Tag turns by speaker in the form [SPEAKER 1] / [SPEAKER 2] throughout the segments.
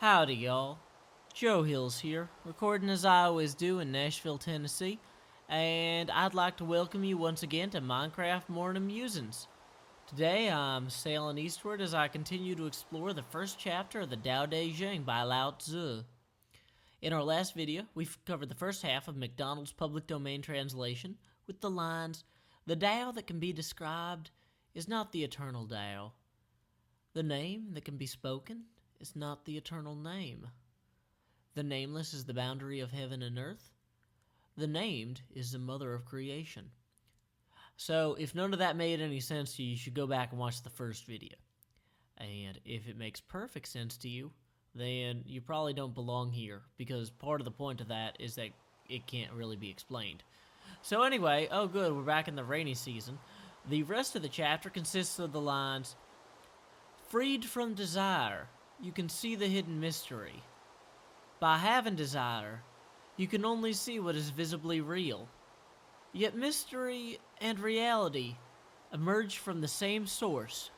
[SPEAKER 1] Howdy, y'all. Joe Hills here, recording as I always do in Nashville, Tennessee, and I'd like to welcome you once again to Minecraft Morning Musings. Today I'm sailing eastward as I continue to explore the first chapter of the Dao de Jing by Lao Tzu. In our last video, we've covered the first half of McDonald's public domain translation with the lines, "The Tao that can be described is not the eternal Tao. The name that can be spoken is not the eternal name. The nameless is the boundary of heaven and earth. The named is the mother of creation." So, if none of that made any sense to you, you should go back and watch the first video. And if it makes perfect sense to you, then you probably don't belong here, because part of the point of that is that it can't really be explained. So anyway, oh good, we're back in the rainy season. The rest of the chapter consists of the lines, "Freed from desire, you can see the hidden mystery. By having desire, you can only see what is visibly real. Yet mystery and reality emerge from the same source.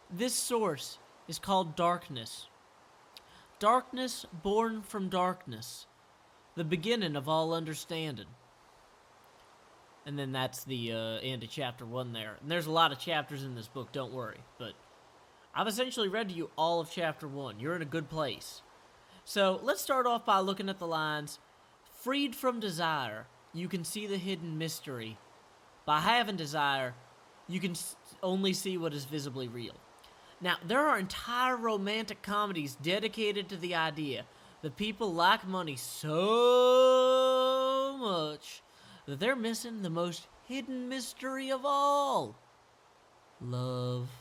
[SPEAKER 1] This source is called darkness. Darkness born from darkness, the beginning of all understanding." And then that's the end of chapter 1 there. And there's a lot of chapters in this book, don't worry. But I've essentially read to you all of chapter 1. You're in a good place. So let's start off by looking at the lines, "Freed from desire, you can see the hidden mystery. By having desire, you can only see what is visibly real." Now, there are entire romantic comedies dedicated to the idea that people like money so much that they're missing the most hidden mystery of all. Love.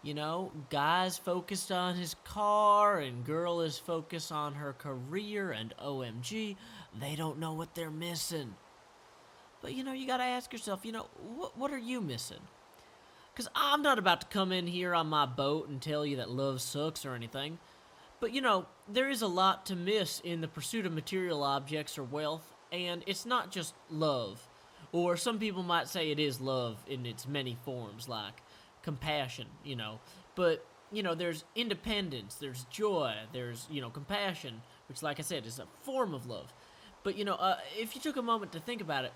[SPEAKER 1] You know, guy's focused on his car and girl is focused on her career, and OMG, they don't know what they're missing. But you gotta ask yourself, what are you missing? Because I'm not about to come in here on my boat and tell you that love sucks or anything. But there is a lot to miss in the pursuit of material objects or wealth, and it's not just love. Or some people might say it is love in its many forms, like compassion, But, there's independence, there's joy, there's, compassion, which, like I said, is a form of love. But, if you took a moment to think about it,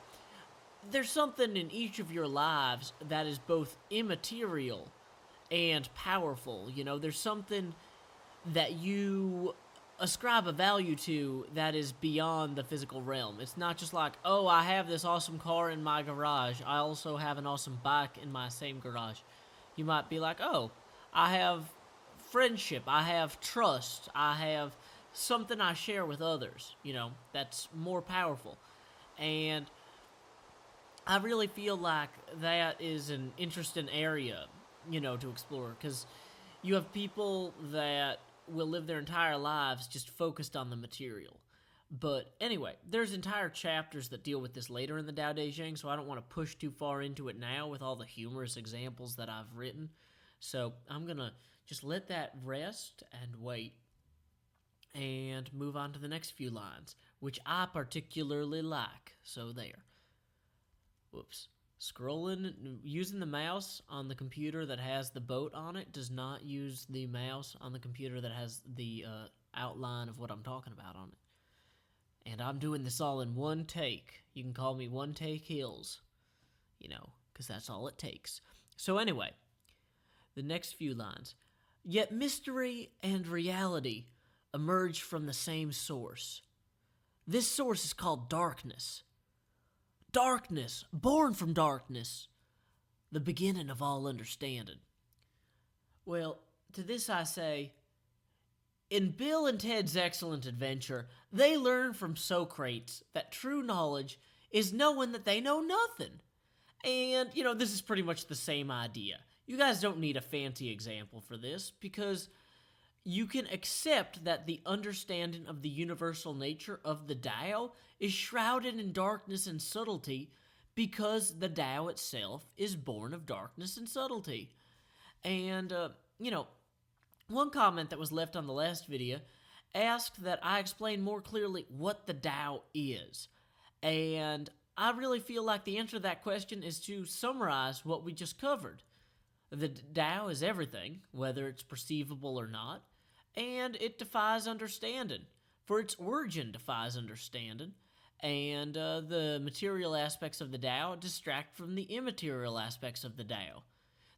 [SPEAKER 1] there's something in each of your lives that is both immaterial and powerful. There's something that you ascribe a value to that is beyond the physical realm. It's not just like, oh, I have this awesome car in my garage. I also have an awesome bike in my same garage. You might be like, oh, I have friendship. I have trust. I have something I share with others, that's more powerful. And I really feel like that is an interesting area, to explore, because you have people that will live their entire lives just focused on the material. But anyway, there's entire chapters that deal with this later in the Dao de Jing, so I don't want to push too far into it now with all the humorous examples that I've written. So I'm going to just let that rest and wait and move on to the next few lines, which I particularly like. So there. Whoops. Scrolling, using the mouse on the computer that has the boat on it does not use the mouse on the computer that has the outline of what I'm talking about on it. And I'm doing this all in one take. You can call me One Take Hills, because that's all it takes. So anyway, the next few lines. "Yet mystery and reality emerge from the same source. This source is called darkness. Darkness, born from darkness, the beginning of all understanding." Well, to this I say, in Bill and Ted's Excellent Adventure, they learn from Socrates that true knowledge is knowing that they know nothing. And, this is pretty much the same idea. You guys don't need a fancy example for this, because you can accept that the understanding of the universal nature of the Tao is shrouded in darkness and subtlety because the Tao itself is born of darkness and subtlety. And, one comment that was left on the last video asked that I explain more clearly what the Tao is. And I really feel like the answer to that question is to summarize what we just covered. The Tao is everything, whether it's perceivable or not, and it defies understanding. For its origin defies understanding, and the material aspects of the Tao distract from the immaterial aspects of the Tao.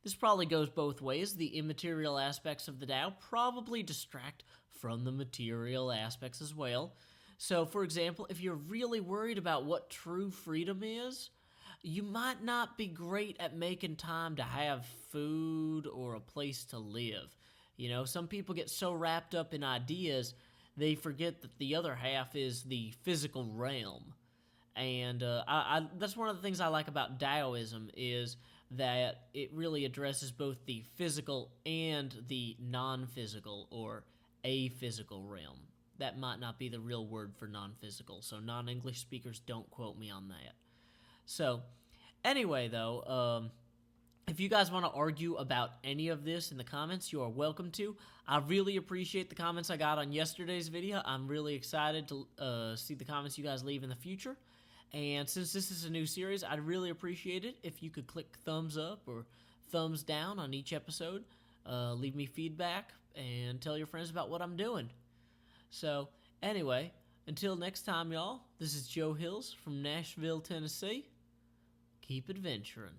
[SPEAKER 1] This probably goes both ways. The immaterial aspects of the Tao probably distract from the material aspects as well. So, for example, if you're really worried about what true freedom is, you might not be great at making time to have food or a place to live. You know, some people get so wrapped up in ideas, they forget that the other half is the physical realm. And that's one of the things I like about Taoism is that it really addresses both the physical and the non-physical or aphysical realm. That might not be the real word for non-physical, so non-English speakers don't quote me on that. So, anyway, though, if you guys want to argue about any of this in the comments, you are welcome to. I really appreciate the comments I got on yesterday's video. I'm really excited to see the comments you guys leave in the future. And since this is a new series, I'd really appreciate it if you could click thumbs up or thumbs down on each episode. Leave me feedback and tell your friends about what I'm doing. So, anyway, until next time, y'all, this is Joe Hills from Nashville, Tennessee. Keep adventuring.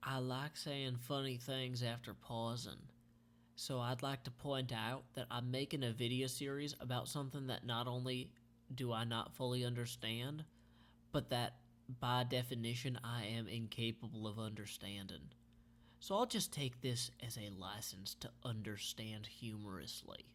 [SPEAKER 1] I like saying funny things after pausing. So I'd like to point out that I'm making a video series about something that not only do I not fully understand, but that by definition I am incapable of understanding. So I'll just take this as a license to understand humorously.